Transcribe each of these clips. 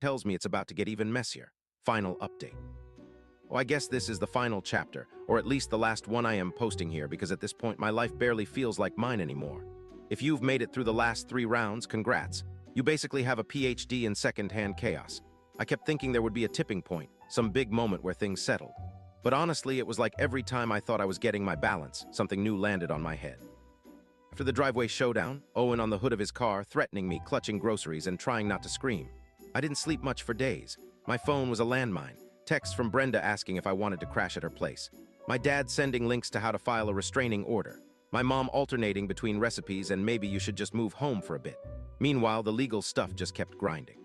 tells me it's about to get even messier. Final update. Oh, I guess this is the final chapter, or at least the last one I am posting here because at this point my life barely feels like mine anymore. If you've made it through the last 3 rounds, congrats. You basically have a PhD in second-hand chaos. I kept thinking there would be a tipping point, some big moment where things settled. But honestly, it was like every time I thought I was getting my balance, something new landed on my head. After the driveway showdown, Owen on the hood of his car, threatening me, clutching groceries, and trying not to scream. I didn't sleep much for days. My phone was a landmine. Texts from Brenda asking if I wanted to crash at her place. My dad sending links to how to file a restraining order. My mom alternating between recipes and maybe you should just move home for a bit. Meanwhile, the legal stuff just kept grinding.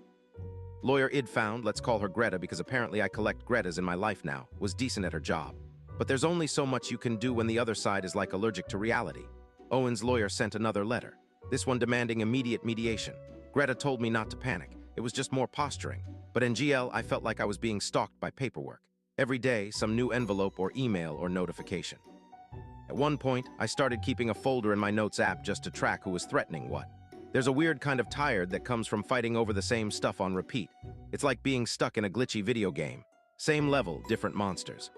Lawyer Id found, let's call her Greta because apparently I collect Gretas in my life now, was decent at her job. But there's only so much you can do when the other side is like allergic to reality. Owen's lawyer sent another letter, this one demanding immediate mediation. Greta told me not to panic. It was just more posturing. But in GL, I felt like I was being stalked by paperwork. Every day, some new envelope or email or notification. At one point, I started keeping a folder in my notes app just to track who was threatening what. There's a weird kind of tired that comes from fighting over the same stuff on repeat. It's like being stuck in a glitchy video game. Same level, different monsters.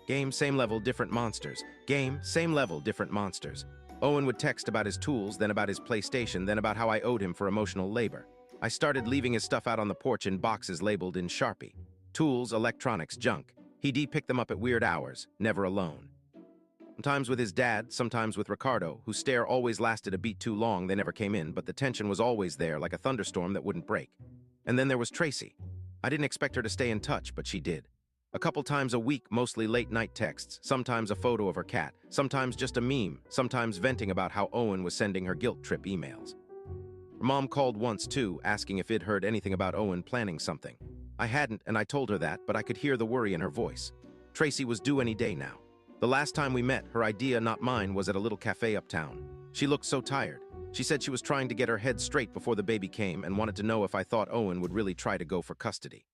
Game, same level, different monsters. Game, same level, different monsters. Owen would text about his tools, then about his PlayStation, then about how I owed him for emotional labor. I started leaving his stuff out on the porch in boxes labeled in Sharpie. Tools, electronics, junk. He'd pick them up at weird hours, never alone. Sometimes with his dad, sometimes with Ricardo, whose stare always lasted a beat too long. They never came in, but the tension was always there, like a thunderstorm that wouldn't break. And then there was Tracy. I didn't expect her to stay in touch, but she did. A couple times a week, mostly late-night texts, sometimes a photo of her cat, sometimes just a meme, sometimes venting about how Owen was sending her guilt trip emails. Her mom called once, too, asking if I'd heard anything about Owen planning something. I hadn't, and I told her that, but I could hear the worry in her voice. Tracy was due any day now. The last time we met, her idea, not mine, was at a little cafe uptown. She looked so tired. She said she was trying to get her head straight before the baby came and wanted to know if I thought Owen would really try to go for custody.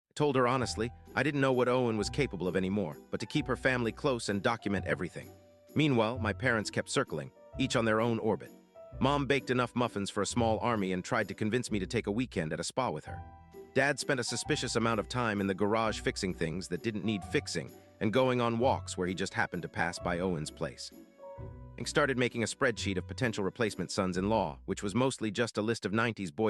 I told her honestly, I didn't know what Owen was capable of anymore, but to keep her family close and document everything. Meanwhile, my parents kept circling, each on their own orbit. Mom baked enough muffins for a small army and tried to convince me to take a weekend at a spa with her. Dad spent a suspicious amount of time in the garage fixing things that didn't need fixing and going on walks where he just happened to pass by Owen's place. And started making a spreadsheet of potential replacement sons-in-law, which was mostly just a list of 90s boy